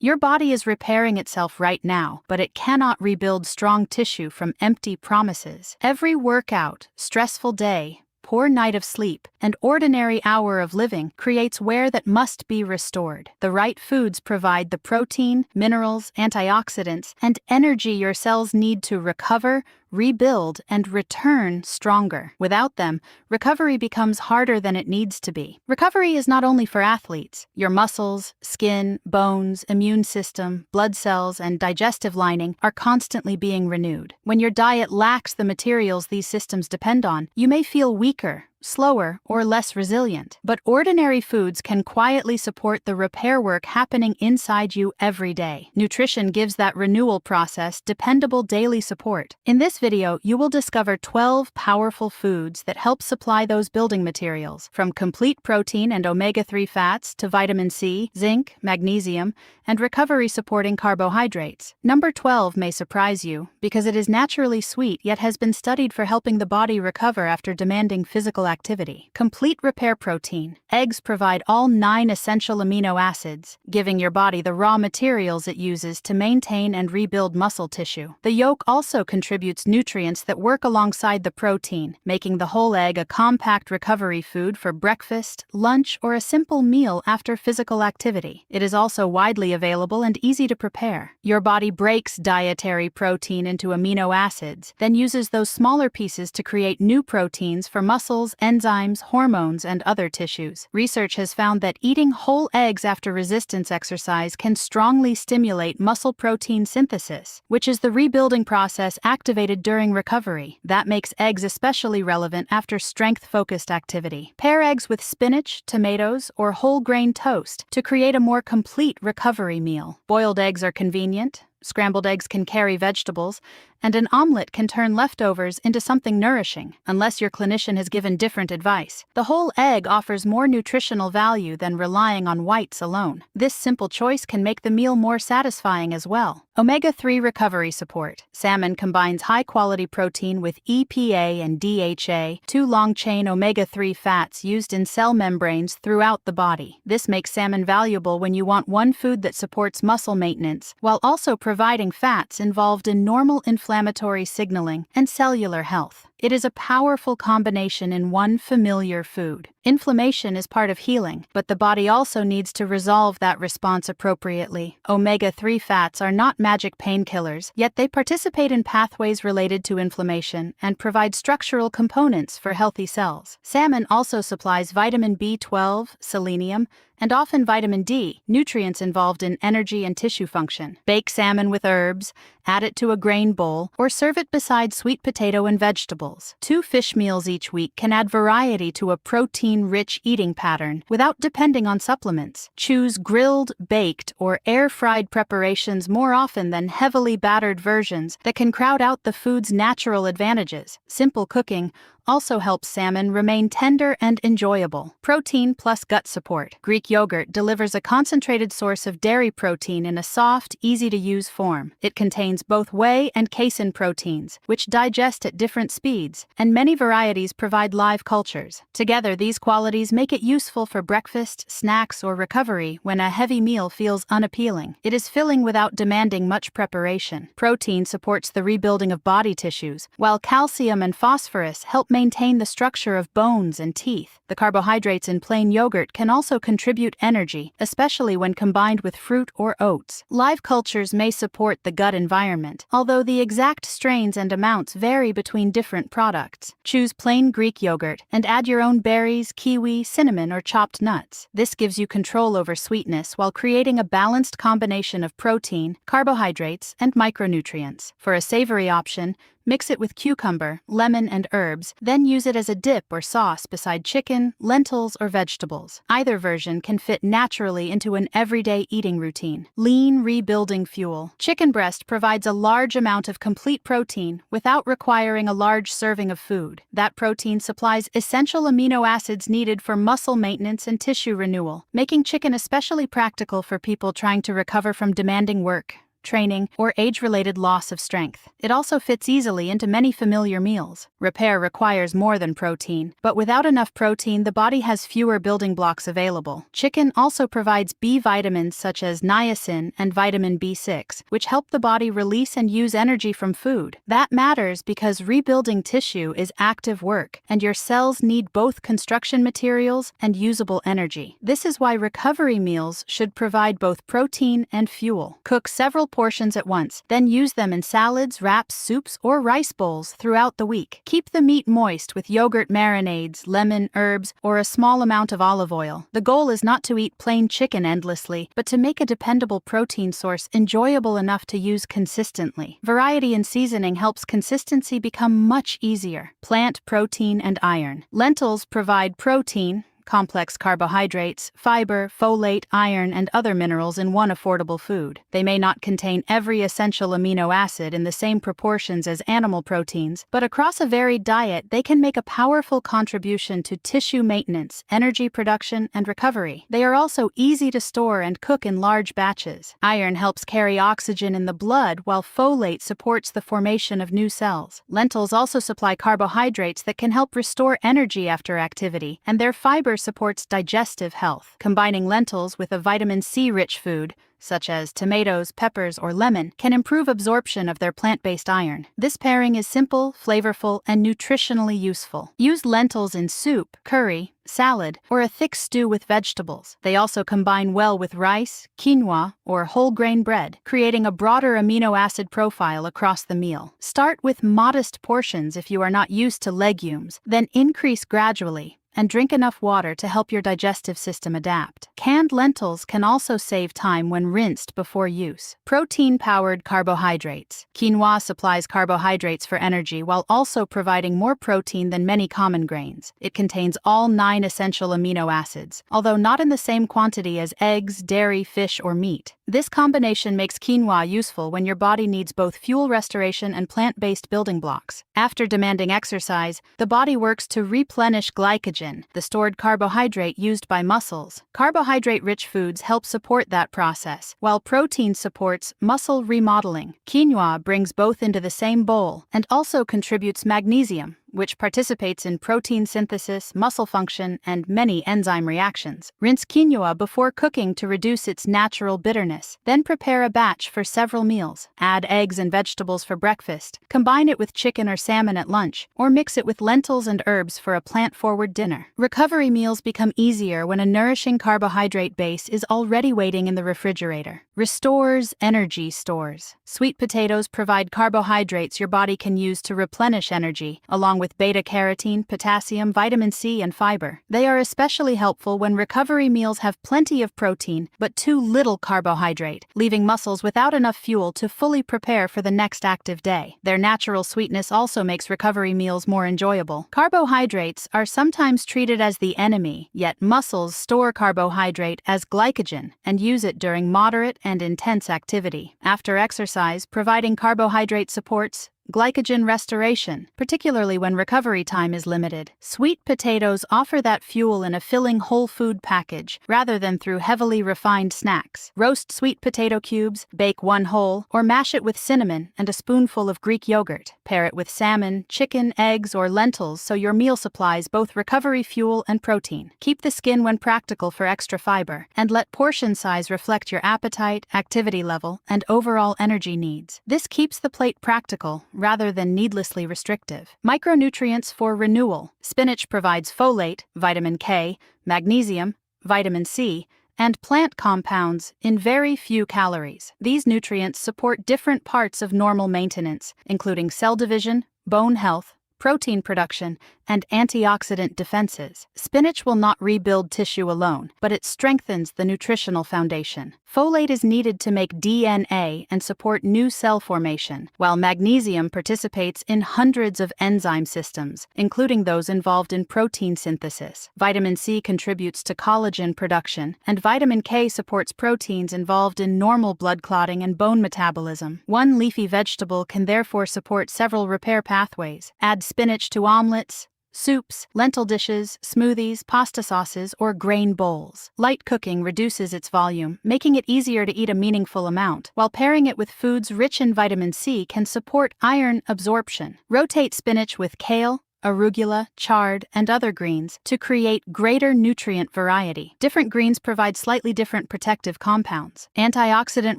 Your body is repairing itself right now, but it cannot rebuild strong tissue from empty promises. Every workout, stressful day, poor night of sleep, and ordinary hour of living creates wear that must be restored. The right foods provide the protein, minerals, antioxidants, and energy your cells need to recover, rebuild, and return stronger. Without them, recovery becomes harder than it needs to be. Recovery is not only for athletes. Your muscles, skin, bones, immune system, blood cells, and digestive lining are constantly being renewed. When your diet lacks the materials these systems depend on, you may feel weaker, slower, or less resilient. But ordinary foods can quietly support the repair work happening inside you every day. Nutrition gives that renewal process dependable daily support. In this video, you will discover 12 powerful foods that help supply those building materials, from complete protein and omega-3 fats to vitamin C, zinc, magnesium, and recovery-supporting carbohydrates. Number 12 may surprise you, because it is naturally sweet yet has been studied for helping the body recover after demanding physical activity. Complete repair protein. Eggs provide all 9 essential amino acids, giving your body the raw materials it uses to maintain and rebuild muscle tissue. The yolk also contributes nutrients that work alongside the protein, making the whole egg a compact recovery food for breakfast, lunch, or a simple meal after physical activity. It is also widely available and easy to prepare. Your body breaks dietary protein into amino acids, then uses those smaller pieces to create new proteins for muscles, enzymes, hormones, and other tissues. Research has found that eating whole eggs after resistance exercise can strongly stimulate muscle protein synthesis, which is the rebuilding process activated during recovery. That makes eggs especially relevant after strength-focused activity. Pair eggs with spinach, tomatoes, or whole grain toast to create a more complete recovery meal. Boiled eggs are convenient. Scrambled eggs can carry vegetables, and an omelet can turn leftovers into something nourishing, unless your clinician has given different advice. The whole egg offers more nutritional value than relying on whites alone. This simple choice can make the meal more satisfying as well. Omega-3 recovery support. Salmon combines high-quality protein with EPA and DHA, 2 long-chain omega-3 fats used in cell membranes throughout the body. This makes salmon valuable when you want one food that supports muscle maintenance, while also providing fats involved in normal inflammatory signaling and cellular health. It is a powerful combination in one familiar food. Inflammation is part of healing, but the body also needs to resolve that response appropriately. Omega-3 fats are not magic painkillers, yet they participate in pathways related to inflammation and provide structural components for healthy cells. Salmon also supplies vitamin B12, selenium, and often vitamin D, nutrients involved in energy and tissue function. Bake salmon with herbs, add it to a grain bowl, or serve it beside sweet potato and vegetables. 2 fish meals each week can add variety to a protein-rich eating pattern without depending on supplements. Choose grilled, baked, or air-fried preparations more often than heavily battered versions that can crowd out the food's natural advantages. Simple cooking also helps salmon remain tender and enjoyable. Protein plus gut support. Greek yogurt delivers a concentrated source of dairy protein in a soft, easy-to-use form. It contains both whey and casein proteins, which digest at different speeds, and many varieties provide live cultures. Together, these qualities make it useful for breakfast, snacks, or recovery when a heavy meal feels unappealing. It is filling without demanding much preparation. Protein supports the rebuilding of body tissues, while calcium and phosphorus help maintain the structure of bones and teeth. The carbohydrates in plain yogurt can also contribute energy, especially when combined with fruit or oats. Live cultures may support the gut environment, although the exact strains and amounts vary between different products. Choose plain Greek yogurt and add your own berries, kiwi, cinnamon, or chopped nuts. This gives you control over sweetness while creating a balanced combination of protein, carbohydrates, and micronutrients. For a savory option, mix it with cucumber, lemon, and herbs, then use it as a dip or sauce beside chicken, lentils, or vegetables. Either version can fit naturally into an everyday eating routine. Lean, rebuilding fuel. Chicken breast provides a large amount of complete protein without requiring a large serving of food. That protein supplies essential amino acids needed for muscle maintenance and tissue renewal, making chicken especially practical for people trying to recover from demanding work. training, or age-related loss of strength. It also fits easily into many familiar meals. Repair requires more than protein, but without enough protein, the body has fewer building blocks available. Chicken also provides B vitamins such as niacin and vitamin B6, which help the body release and use energy from food. That matters because rebuilding tissue is active work, and your cells need both construction materials and usable energy. This is why recovery meals should provide both protein and fuel. Cook several portions at once, then use them in salads, wraps, soups, or rice bowls throughout the week. Keep the meat moist with yogurt marinades, lemon, herbs, or a small amount of olive oil. The goal is not to eat plain chicken endlessly, but to make a dependable protein source enjoyable enough to use consistently. Variety in seasoning helps consistency become much easier. Plant protein and iron. Lentils provide protein, complex carbohydrates, fiber, folate, iron, and other minerals in one affordable food. They may not contain every essential amino acid in the same proportions as animal proteins, but across a varied diet, they can make a powerful contribution to tissue maintenance, energy production, and recovery. They are also easy to store and cook in large batches. Iron helps carry oxygen in the blood, while folate supports the formation of new cells. Lentils also supply carbohydrates that can help restore energy after activity, and their fiber supports digestive health. Combining lentils with a vitamin C-rich food, such as tomatoes, peppers, or lemon, can improve absorption of their plant-based iron. This pairing is simple, flavorful, and nutritionally useful. Use lentils in soup, curry, salad, or a thick stew with vegetables. They also combine well with rice, quinoa, or whole grain bread, creating a broader amino acid profile across the meal. Start with modest portions if you are not used to legumes, then increase gradually, and drink enough water to help your digestive system adapt. Canned lentils can also save time when rinsed before use. Protein-powered carbohydrates. Quinoa supplies carbohydrates for energy while also providing more protein than many common grains. It contains all 9 essential amino acids, although not in the same quantity as eggs, dairy, fish, or meat. This combination makes quinoa useful when your body needs both fuel restoration and plant-based building blocks. After demanding exercise, the body works to replenish glycogen, the stored carbohydrate used by muscles. Carbohydrate-rich foods help support that process, while protein supports muscle remodeling. Quinoa brings both into the same bowl and also contributes magnesium, which participates in protein synthesis, muscle function, and many enzyme reactions. Rinse quinoa before cooking to reduce its natural bitterness. Then prepare a batch for several meals. Add eggs and vegetables for breakfast. Combine it with chicken or salmon at lunch, or mix it with lentils and herbs for a plant-forward dinner. Recovery meals become easier when a nourishing carbohydrate base is already waiting in the refrigerator. Restores energy stores. Sweet potatoes provide carbohydrates your body can use to replenish energy, along with beta-carotene, potassium, vitamin C, and fiber. They are especially helpful when recovery meals have plenty of protein but too little carbohydrate, leaving muscles without enough fuel to fully prepare for the next active day. Their natural sweetness also makes recovery meals more enjoyable. Carbohydrates are sometimes treated as the enemy, yet muscles store carbohydrate as glycogen and use it during moderate and intense activity. After exercise, providing carbohydrate supports glycogen restoration, particularly when recovery time is limited. Sweet potatoes offer that fuel in a filling whole food package, rather than through heavily refined snacks. Roast sweet potato cubes, bake one whole, or mash it with cinnamon and a spoonful of Greek yogurt. Pair it with salmon, chicken, eggs, or lentils so your meal supplies both recovery fuel and protein. Keep the skin when practical for extra fiber, and let portion size reflect your appetite, activity level, and overall energy needs. This keeps the plate practical, rather than needlessly restrictive. Micronutrients for renewal. Spinach provides folate, vitamin K, magnesium, vitamin C, and plant compounds in very few calories. These nutrients support different parts of normal maintenance, including cell division, bone health, protein production, and antioxidant defenses. Spinach will not rebuild tissue alone, but it strengthens the nutritional foundation. Folate is needed to make DNA and support new cell formation, while magnesium participates in hundreds of enzyme systems, including those involved in protein synthesis. Vitamin C contributes to collagen production, and vitamin K supports proteins involved in normal blood clotting and bone metabolism. One leafy vegetable can therefore support several repair pathways. Add spinach to omelets, soups, lentil dishes, smoothies, pasta sauces, or grain bowls. Light cooking reduces its volume, making it easier to eat a meaningful amount, while pairing it with foods rich in vitamin C can support iron absorption. Rotate spinach with kale, arugula, chard, and other greens to create greater nutrient variety. Different greens provide slightly different protective compounds. Antioxidant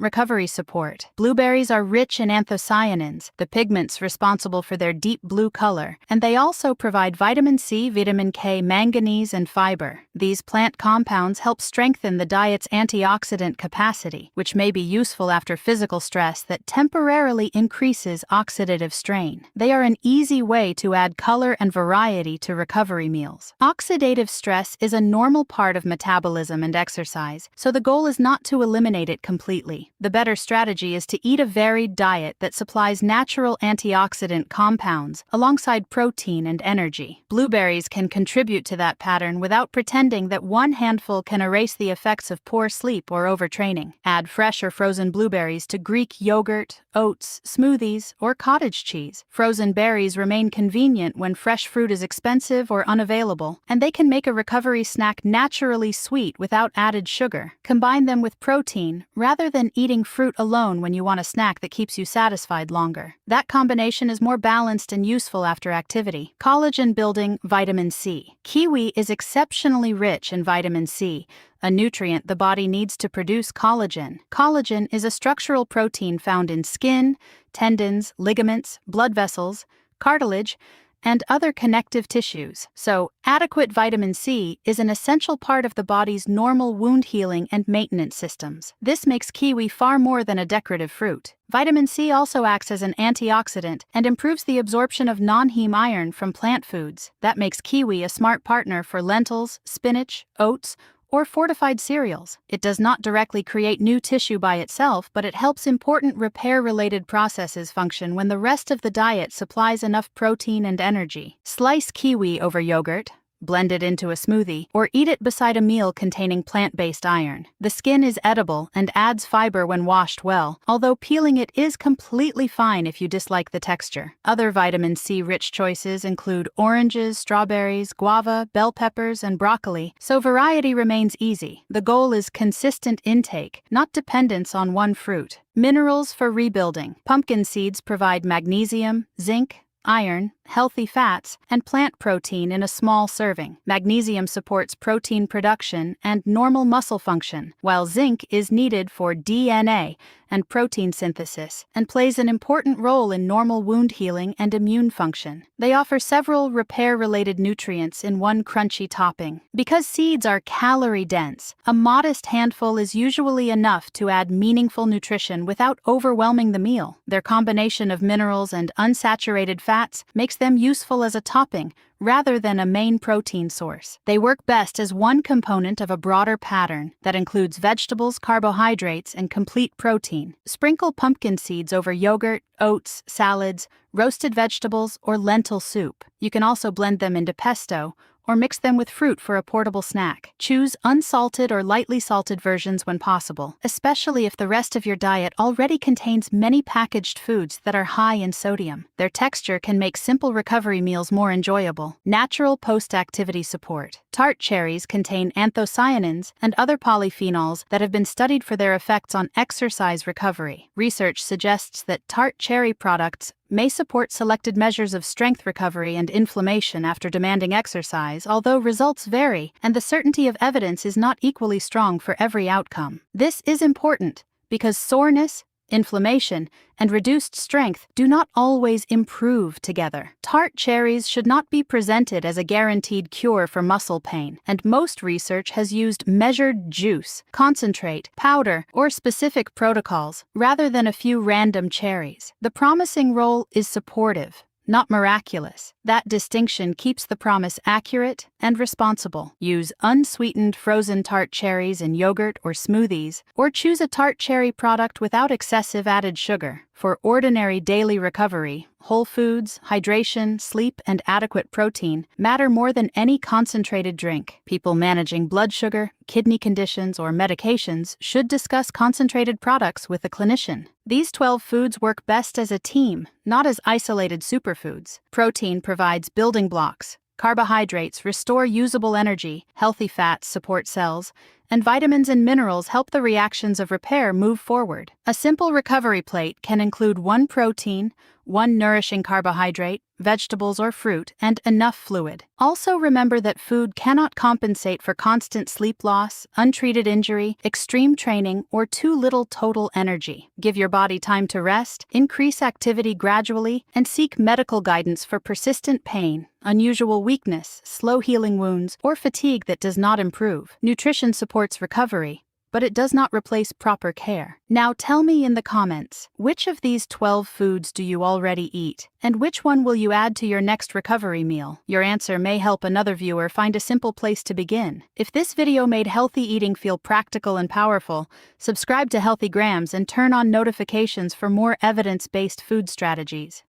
recovery support. Blueberries are rich in anthocyanins, the pigments responsible for their deep blue color, and they also provide vitamin C, vitamin K, manganese, and fiber. These plant compounds help strengthen the diet's antioxidant capacity, which may be useful after physical stress that temporarily increases oxidative strain. They are an easy way to add color and variety to recovery meals. Oxidative stress is a normal part of metabolism and exercise, so the goal is not to eliminate it completely. The better strategy is to eat a varied diet that supplies natural antioxidant compounds alongside protein and energy. Blueberries can contribute to that pattern without pretending that one handful can erase the effects of poor sleep or overtraining. Add fresh or frozen blueberries to Greek yogurt, oats, smoothies, or cottage cheese. Frozen berries remain convenient when fresh fruit is expensive or unavailable, and they can make a recovery snack naturally sweet without added sugar. Combine them with protein rather than eating fruit alone when you want a snack that keeps you satisfied longer. That combination is more balanced and useful after activity. Collagen-building vitamin C. Kiwi is exceptionally rich in vitamin C, a nutrient the body needs to produce collagen. Collagen is a structural protein found in skin, tendons, ligaments, blood vessels, cartilage, and other connective tissues. So, adequate vitamin C is an essential part of the body's normal wound healing and maintenance systems. This makes kiwi far more than a decorative fruit. Vitamin C also acts as an antioxidant and improves the absorption of non-heme iron from plant foods. That makes kiwi a smart partner for lentils, spinach, oats, or fortified cereals. It does not directly create new tissue by itself, but it helps important repair-related processes function when the rest of the diet supplies enough protein and energy. Slice kiwi over yogurt, blend it into a smoothie, or eat it beside a meal containing plant-based iron. The skin is edible and adds fiber when washed well, although peeling it is completely fine if you dislike the texture. Other vitamin C-rich choices include oranges, strawberries, guava, bell peppers, and broccoli, so variety remains easy. The goal is consistent intake, not dependence on one fruit. Minerals for rebuilding. Pumpkin seeds provide magnesium, zinc, iron, healthy fats, and plant protein in a small serving. Magnesium supports protein production and normal muscle function, while zinc is needed for DNA and protein synthesis and plays an important role in normal wound healing and immune function. They offer several repair-related nutrients in one crunchy topping. Because seeds are calorie-dense, a modest handful is usually enough to add meaningful nutrition without overwhelming the meal. Their combination of minerals and unsaturated fats makes them useful as a topping rather than a main protein source. They work best as one component of a broader pattern that includes vegetables, carbohydrates, and complete protein. Sprinkle pumpkin seeds over yogurt, oats, salads, roasted vegetables, or lentil soup. You can also blend them into pesto or mix them with fruit for a portable snack. Choose unsalted or lightly salted versions when possible, especially if the rest of your diet already contains many packaged foods that are high in sodium. Their texture can make simple recovery meals more enjoyable. Natural post-activity support. Tart cherries contain anthocyanins and other polyphenols that have been studied for their effects on exercise recovery. Research suggests that tart cherry products may support selected measures of strength recovery and inflammation after demanding exercise, although results vary, and the certainty of evidence is not equally strong for every outcome. This is important because soreness, inflammation, and reduced strength do not always improve together. Tart cherries should not be presented as a guaranteed cure for muscle pain, and most research has used measured juice, concentrate, powder, or specific protocols, rather than a few random cherries. The promising role is supportive, not miraculous. That distinction keeps the promise accurate and responsible. Use unsweetened frozen tart cherries in yogurt or smoothies, or choose a tart cherry product without excessive added sugar. For ordinary daily recovery, whole foods, hydration, sleep, and adequate protein matter more than any concentrated drink. People managing blood sugar, kidney conditions, or medications should discuss concentrated products with a clinician. These 12 foods work best as a team, not as isolated superfoods. Protein provides building blocks. Carbohydrates restore usable energy, healthy fats support cells, and vitamins and minerals help the reactions of repair move forward. A simple recovery plate can include 1 protein, 1 nourishing carbohydrate, vegetables or fruit, and enough fluid. Also remember that food cannot compensate for constant sleep loss, untreated injury, extreme training, or too little total energy. Give your body time to rest, increase activity gradually, and seek medical guidance for persistent pain, unusual weakness, slow healing wounds, or fatigue that does not improve. Nutrition supports recovery, but it does not replace proper care. Now tell me in the comments, which of these 12 foods do you already eat, and which one will you add to your next recovery meal? Your answer may help another viewer find a simple place to begin. If this video made healthy eating feel practical and powerful, subscribe to Healthy Grams and turn on notifications for more evidence-based food strategies.